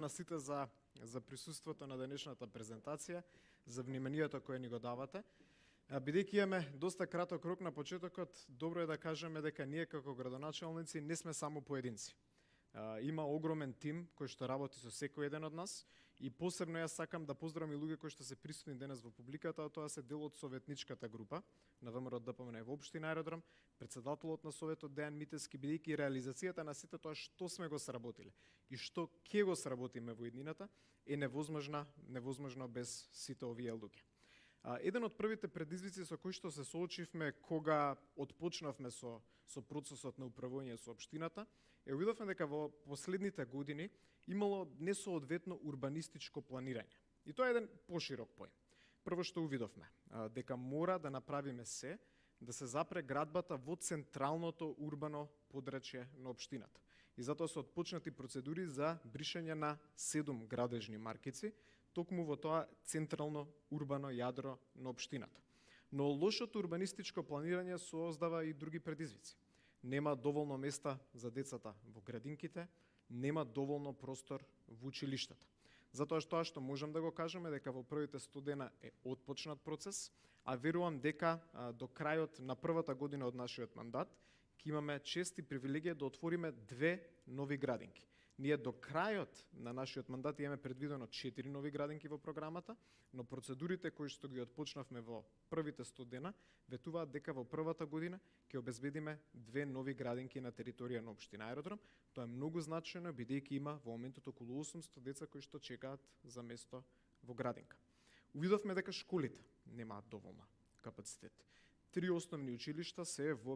на сите за присуството на денешната презентација, за вниманието кое ни го давате. Бидејќи имаме доста краток рок на почетокот, добро е да кажеме дека ние како градоначалници не сме само поединци. Има огромен тим кој што работи со секој еден од нас и посебно јас сакам да поздравам и луѓе кои што се присутни денес во публиката, а тоа се дел од советничката група на ВМРО ДПМН во општина Аеродром, председателот на советот Дејан Митевски, бидејќи реализацијата на сите тоа што сме го сработиле и што ќе го сработиме во иднината е невозможно без сите овие луѓе. Еден од првите предизвици со кои што се соочивме кога отпочнавме со процесот на управување со општината, увидовме дека во последните години имало несоодветно урбанистичко планирање. И тоа е еден поширок поим. Прво што увидовме, дека мора да направиме се да се запре градбата во централното урбано подрачје на општината. И затоа се отпочнати процедури за бришање на 7 градежни маркици, токму во тоа централно урбано јадро на општината. Но лошото урбанистичко планирање создава и други предизвици. Нема доволно места за децата во градинките, нема доволно простор во училиштата. Затоа што можам да го кажеме дека во првите 100 дена е отпочнат процес, а верувам дека до крајот на првата година од нашиот мандат ќе имаме чест и привилегија да отвориме 2 нови градинки. Ние до крајот на нашиот мандат имаме предвидено 4 нови градинки во програмата, но процедурите кои што ги отпочнавме во првите 100 дена ветуваат дека во првата година ќе обезбедиме 2 нови градинки на територија на општина Аеродром. Тоа е многу значајно бидејќи има во моментот околу 800 деца кои што чекаат за место во градинка. Увидовме дека школите немаат доволна капацитет. 3 основни училишта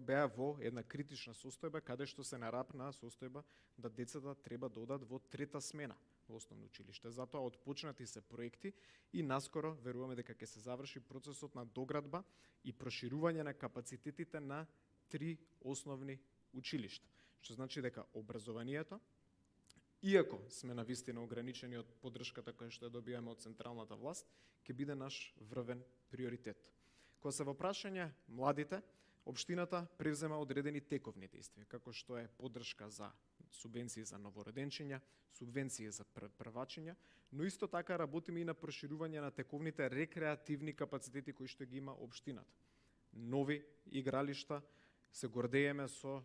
беа во една критична состојба, каде што се на рап на состојба да децата треба да одат во 3-та смена во основно училиште. Затоа отпочнати се проекти и наскоро веруваме дека ќе се заврши процесот на доградба и проширување на капацитетите на 3 основни училишта. Што значи дека образованието, иако сме навистина ограничени од поддршката која што ја добиваме од централната власт, ќе биде наш врвен приоритет. Кога се во прашање младите, општината превзема одредени тековни действија, како што е поддршка за субвенции за новороденчиња, субвенции за првачиња, но исто така работиме и на проширување на тековните рекреативни капацитети кои што ги има општината. Нови игралишта, се гордееме со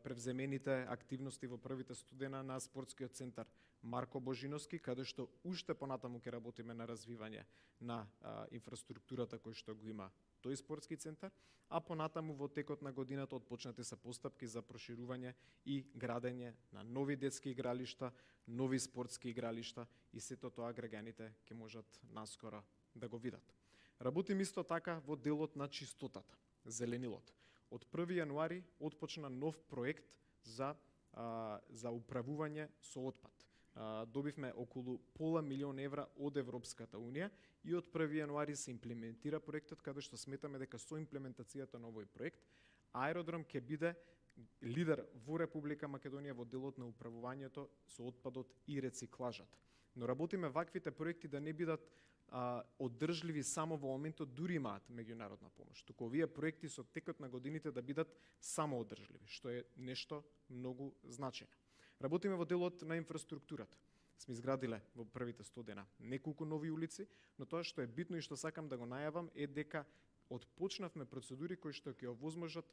превземените активности во првите 100 дена на спортскиот центар Марко Божиновски, каде што уште понатаму ќе работиме на развивање на инфраструктурата кој што го има тој спортски центар, а понатаму во текот на годината отпочнати се постапки за проширување и градење на нови детски игралишта, нови спортски игралишта и сето тоа граѓаните ќе можат наскоро да го видат. Работим исто така во делот на чистотата, зеленилот. Од 1 јануари отпочна нов проект за управување со отпад. Добивме околу пола милион евра од Европската Унија и од 1 јануари се имплементира проектот, каде што сметаме дека со имплементацијата на овој проект Аеродром ќе биде лидер во Република Македонија во делот на управувањето со отпадот и рециклажата. Но работиме ваквите проекти да не бидат оддржливи само во моментот дури имаат меѓународна помош, туку овие проекти со текот на годините да бидат само оддржливи, што е нешто многу значајно. Работиме во делот на инфраструктурата. Сме изградиле во првите 100 дена неколку нови улици, но тоа што е битно и што сакам да го најавам е дека отпочнавме процедури кои што ќе овозможат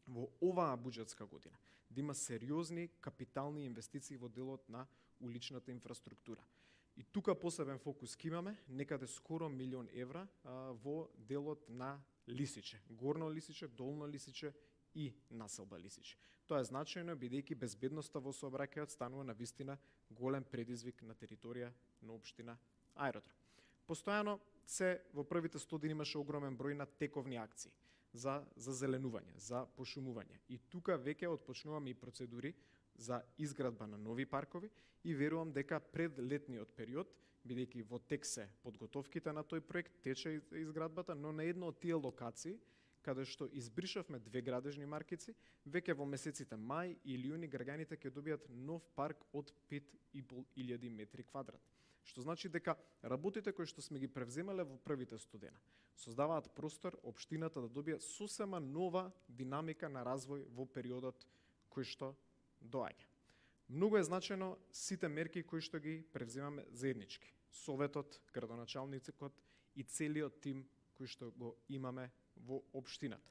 во оваа буџетска година да има сериозни капитални инвестиции во делот на уличната инфраструктура. И тука посебен фокус ќе имаме, некаде скоро милион евра во делот на Лисиче, Горно Лисиче, Долно Лисиче и населба Лисиче. Тоа е значајно бидејќи безбедноста во сообраќајот станува навистина голем предизвик на територија на општина Аеродром. Постојано во првите 100 дни имаше огромен број на тековни акции за зеленување, за пошумување. И тука веќе отпочнуваме и процедури за изградба на нови паркови и верувам дека пред летниот период, бидејќи во тек се подготовките на тој проект, тече изградбата, но на една од тие локации каде што избришавме 2 градежни маркици, веќе во месеците мај или јуни граѓаните ќе добијат нов парк од 5.500 метри квадратни. Што значи дека работите кои што сме ги превземале во првите 100 дена создаваат простор општината да добие сосема нова динамика на развој во периодот кој што доаѓа. Многу е значено сите мерки кои што ги превземаме заеднички. Советот, градоначалницот и целиот тим кој што го имаме во општината.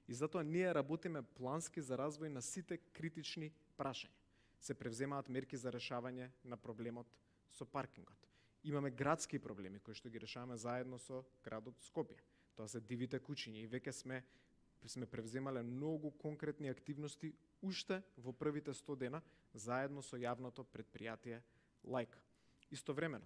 И затоа ние работиме плански за развој на сите критични прашања. Се превземаат мерки за решавање на проблемот со паркингот. Имаме градски проблеми кои што ги решаваме заедно со градот Скопје. Тоа се дивите куќиња и веќе сме превземале многу конкретни активности уште во првите 100 дена заедно со јавното предпријатие Лајка. Истовремено,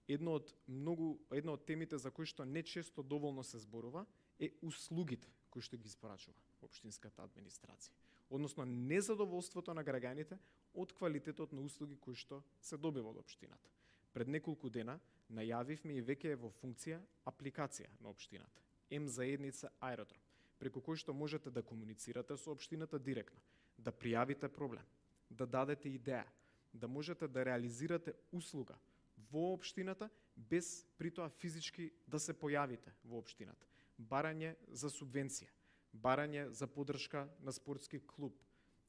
една од темите за кои што не често доволно се зборува е услугите кои што ги испорачува општинската администрација, односно незадоволството на граѓаните од квалитетот на услуги кои што се добива од општината. Пред неколку дена најавивме и веќе е во функција апликација на општината, М-заедница Аеродром, преку кој што можете да комуницирате со општината директно, да пријавите проблем, да дадете идеја, да можете да реализирате услуга во општината без при тоа физички да се појавите во општината. Барање за субвенција, барање за поддршка на спортски клуб,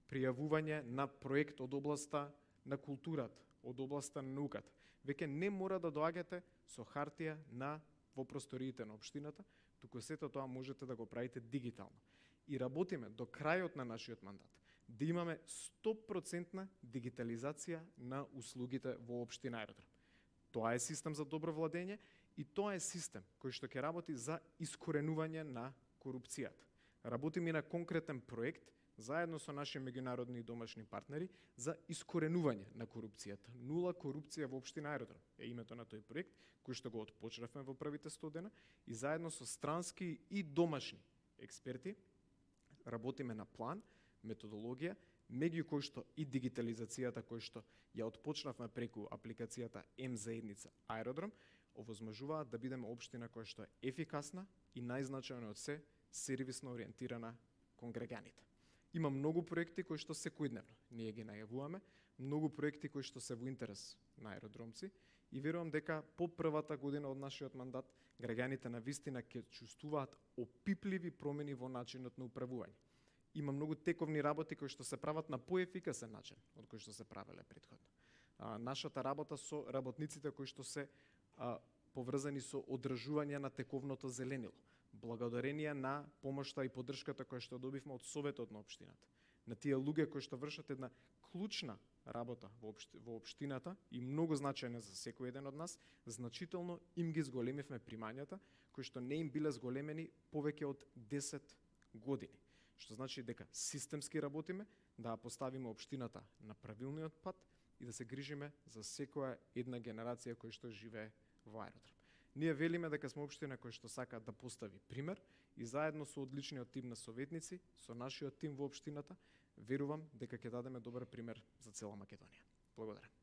пријавување на проект од областа на културата, од областа на науката. Веќе не мора да доаѓате со хартија во просториите на општината, туку сето тоа можете да го правите дигитално. И работиме до крајот на нашиот мандат да имаме 100% дигитализација на услугите во општина Аеродром. Тоа е систем за добро владење и тоа е систем кој што ќе работи за искоренување на корупцијата. Работиме и на конкретен проект заедно со наши меѓународни и домашни партнери за искоренување на корупцијата. Нула корупција во општина Аеродром е името на тој проект кој што го отпочнавме во првите 100 дена и заедно со странски и домашни експерти работиме на план, методологија, меѓу кој што и дигитализацијата кој што ја отпочнавме преку апликацијата М-заедница Аеродром, овозможуваат да бидеме општина која што е ефикасна и најзначајно од се сервисно ориентирана кон граѓаните. Има многу проекти кои што секојдневно ние ги најавуваме, многу проекти кои што се во интерес на аеродромци и верувам дека по првата година од нашиот мандат граѓаните на вистина ќе чувствуваат опипливи промени во начинот на управување. Има многу тековни работи кои што се прават на поефикасен начин од кои што се правеле претходно. Нашата работа со работниците кои што се поврзани со одржување на тековното зеленило, благодарение на помошта и поддршката која што добивме од Советот на општината, на тие луѓе кои што вршат една клучна работа во општината и многу значајна за секој еден од нас, значително им ги зголемивме примањата кои што не им биле зголемени повеќе од 10 години. Што значи дека системски работиме да поставиме општината на правилниот пат и да се грижиме за секоја една генерација која што живее во Аеродром. Ние велиме дека сме општина која што сака да постави пример и заедно со одличниот тим на советници, со нашиот тим во општината, верувам дека ќе дадеме добар пример за цела Македонија. Благодарам.